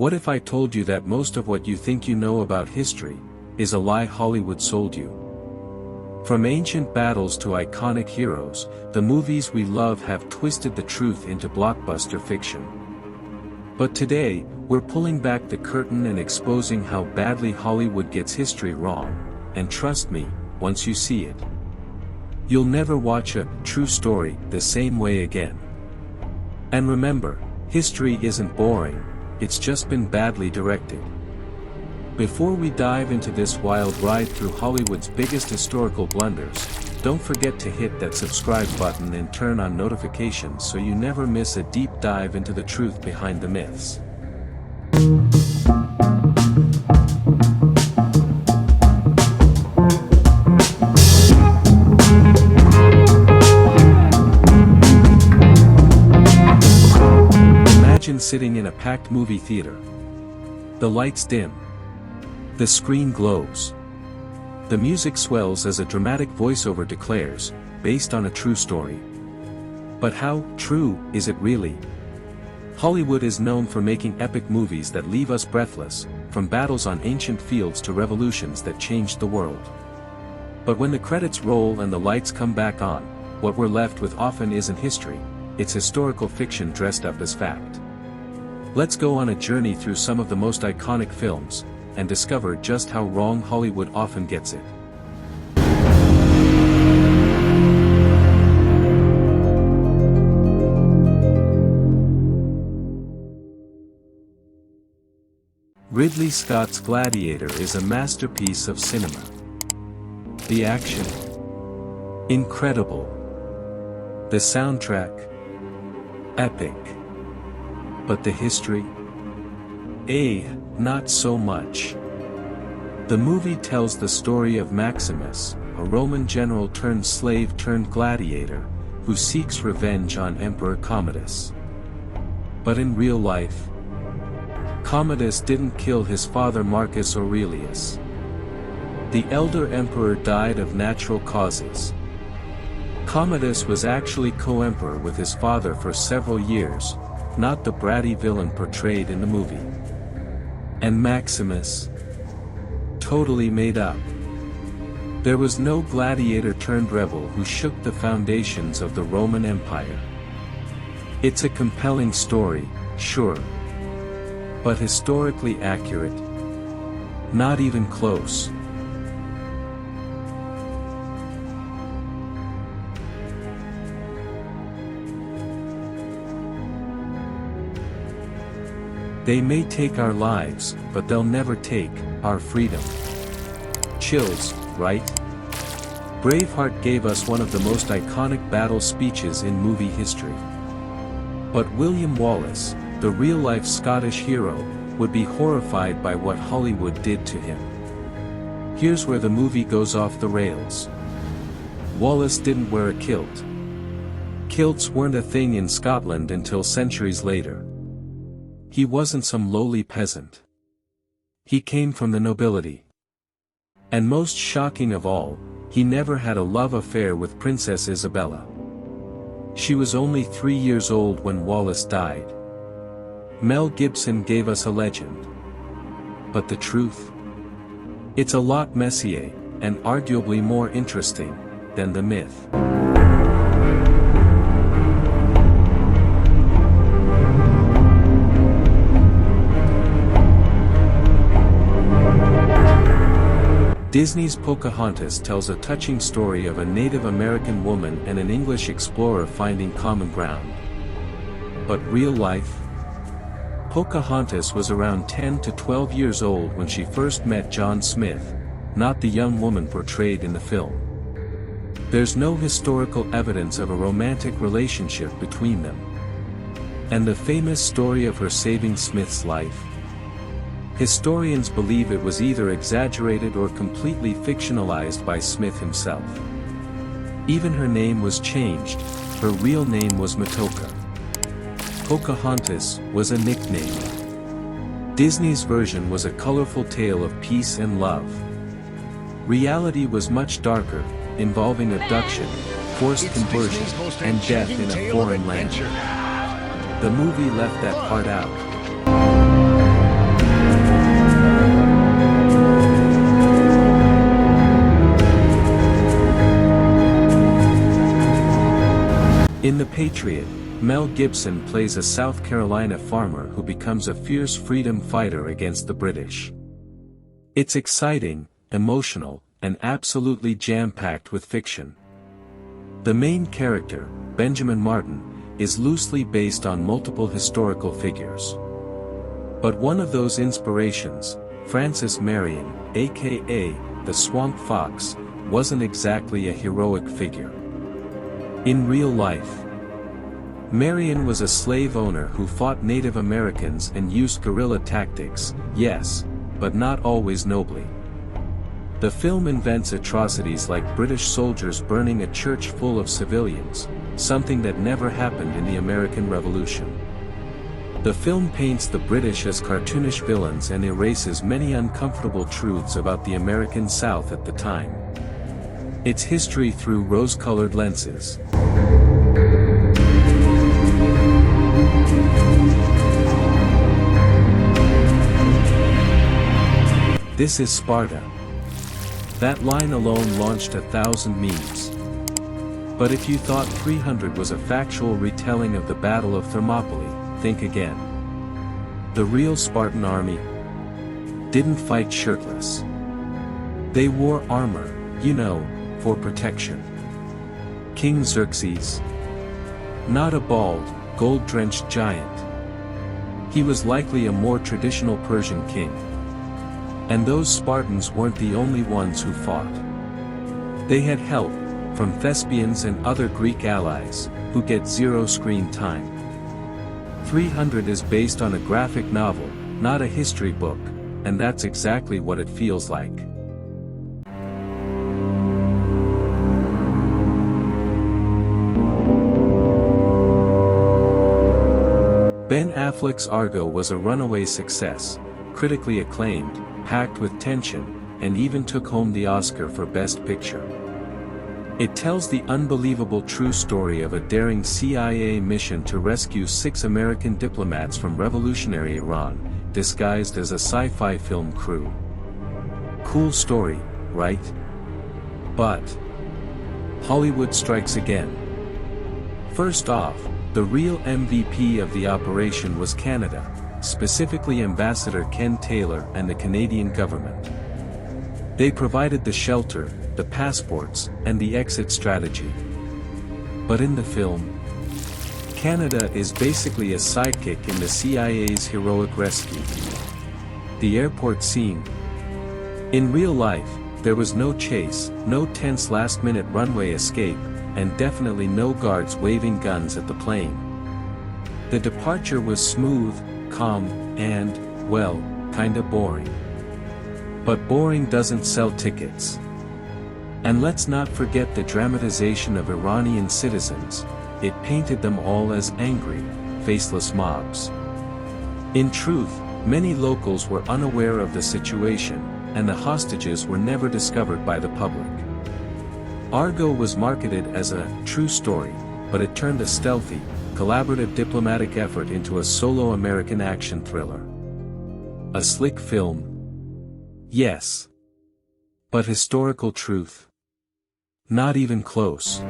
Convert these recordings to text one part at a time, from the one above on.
What if I told you that most of what you think you know about history is a lie Hollywood sold you? From ancient battles to iconic heroes, the movies we love have twisted the truth into blockbuster fiction. But today, we're pulling back the curtain and exposing how badly Hollywood gets history wrong, and trust me, once you see it, you'll never watch a true story the same way again. And remember, history isn't boring, it's just been badly directed. Before we dive into this wild ride through Hollywood's biggest historical blunders, don't forget to hit that subscribe button and turn on notifications so you never miss a deep dive into the truth behind the myths. Imagine sitting in a packed movie theater. The lights dim. The screen glows. The music swells as a dramatic voiceover declares, based on a true story. But how true is it really? Hollywood is known for making epic movies that leave us breathless, from battles on ancient fields to revolutions that changed the world. But when the credits roll and the lights come back on, what we're left with often isn't history, it's historical fiction dressed up as fact. Let's go on a journey through some of the most iconic films, and discover just how wrong Hollywood often gets it. Ridley Scott's Gladiator is a masterpiece of cinema. The action, incredible. The soundtrack, epic. But the history? Not so much. The movie tells the story of Maximus, a Roman general turned slave turned gladiator, who seeks revenge on Emperor Commodus. But in real life, Commodus didn't kill his father Marcus Aurelius. The elder emperor died of natural causes. Commodus was actually co-emperor with his father for several years, not the bratty villain portrayed in the movie. And Maximus? Totally made up. There was no gladiator turned rebel who shook the foundations of the Roman Empire. It's a compelling story, sure. But historically accurate? Not even close. They may take our lives, but they'll never take our freedom. Chills, right? Braveheart gave us one of the most iconic battle speeches in movie history. But William Wallace, the real-life Scottish hero, would be horrified by what Hollywood did to him. Here's where the movie goes off the rails. Wallace didn't wear a kilt. Kilts weren't a thing in Scotland until centuries later. He wasn't some lowly peasant. He came from the nobility. And most shocking of all, he never had a love affair with Princess Isabella. She was only 3 years old when Wallace died. Mel Gibson gave us a legend. But the truth? It's a lot messier, and arguably more interesting, than the myth. Disney's Pocahontas tells a touching story of a Native American woman and an English explorer finding common ground. But real life? Pocahontas was around 10 to 12 years old when she first met John Smith, not the young woman portrayed in the film. There's no historical evidence of a romantic relationship between them. And the famous story of her saving Smith's life? Historians believe it was either exaggerated or completely fictionalized by Smith himself. Even her name was changed, her real name was Matoka. Pocahontas was a nickname. Disney's version was a colorful tale of peace and love. Reality was much darker, involving abduction, forced conversion, and death in a foreign land. The movie left that part out. Patriot, Mel Gibson plays a South Carolina farmer who becomes a fierce freedom fighter against the British. It's exciting, emotional, and absolutely jam-packed with fiction. The main character, Benjamin Martin, is loosely based on multiple historical figures. But one of those inspirations, Francis Marion, aka the Swamp Fox, wasn't exactly a heroic figure. In real life, Marion was a slave owner who fought Native Americans and used guerrilla tactics, yes, but not always nobly. The film invents atrocities like British soldiers burning a church full of civilians, something that never happened in the American Revolution. The film paints the British as cartoonish villains and erases many uncomfortable truths about the American South at the time. It's history through rose-colored lenses. This is Sparta. That line alone launched 1,000 memes. But if you thought 300 was a factual retelling of the Battle of Thermopylae, think again. The real Spartan army didn't fight shirtless. They wore armor, you know, for protection. King Xerxes, not a bald, gold-drenched giant. He was likely a more traditional Persian king. And those Spartans weren't the only ones who fought. They had help from Thespians and other Greek allies, who get zero screen time. 300 is based on a graphic novel, not a history book, and that's exactly what it feels like. Ben Affleck's Argo was a runaway success, critically acclaimed, packed with tension, and even took home the Oscar for Best Picture. It tells the unbelievable true story of a daring CIA mission to rescue 6 American diplomats from revolutionary Iran, disguised as a sci-fi film crew. Cool story, right? But Hollywood strikes again. First off, the real MVP of the operation was Canada, specifically Ambassador Ken Taylor and the Canadian government. They provided the shelter, the passports, and the exit strategy. But in the film, Canada is basically a sidekick in the CIA's heroic rescue. The airport scene. In real life, there was no chase, no tense last-minute runway escape, and definitely no guards waving guns at the plane. The departure was smooth, calm, and, well, kinda boring. But boring doesn't sell tickets. And let's not forget the dramatization of Iranian citizens. It painted them all as angry, faceless mobs. In truth, many locals were unaware of the situation, and the hostages were never discovered by the public. Argo was marketed as a true story, but it turned a stealthy, collaborative diplomatic effort into a solo American action thriller. A slick film? Yes. But historical truth? Not even close.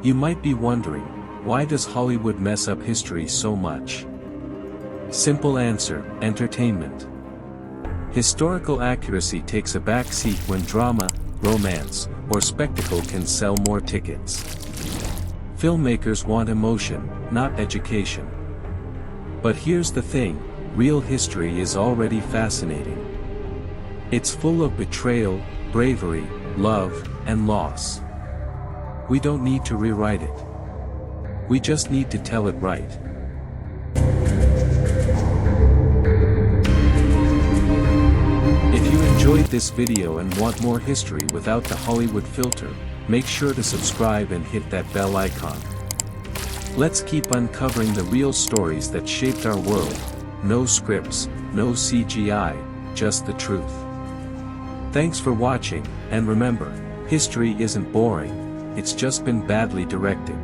You might be wondering, why does Hollywood mess up history so much? Simple answer, entertainment. Historical accuracy takes a back seat when drama, romance, or spectacle can sell more tickets. Filmmakers want emotion, not education. But here's the thing, real history is already fascinating. It's full of betrayal, bravery, love, and loss. We don't need to rewrite it. We just need to tell it right. If you enjoyed this video and want more history without the Hollywood filter, make sure to subscribe and hit that bell icon. Let's keep uncovering the real stories that shaped our world. No scripts, no CGI, just the truth. Thanks for watching, and remember, history isn't boring, it's just been badly directed.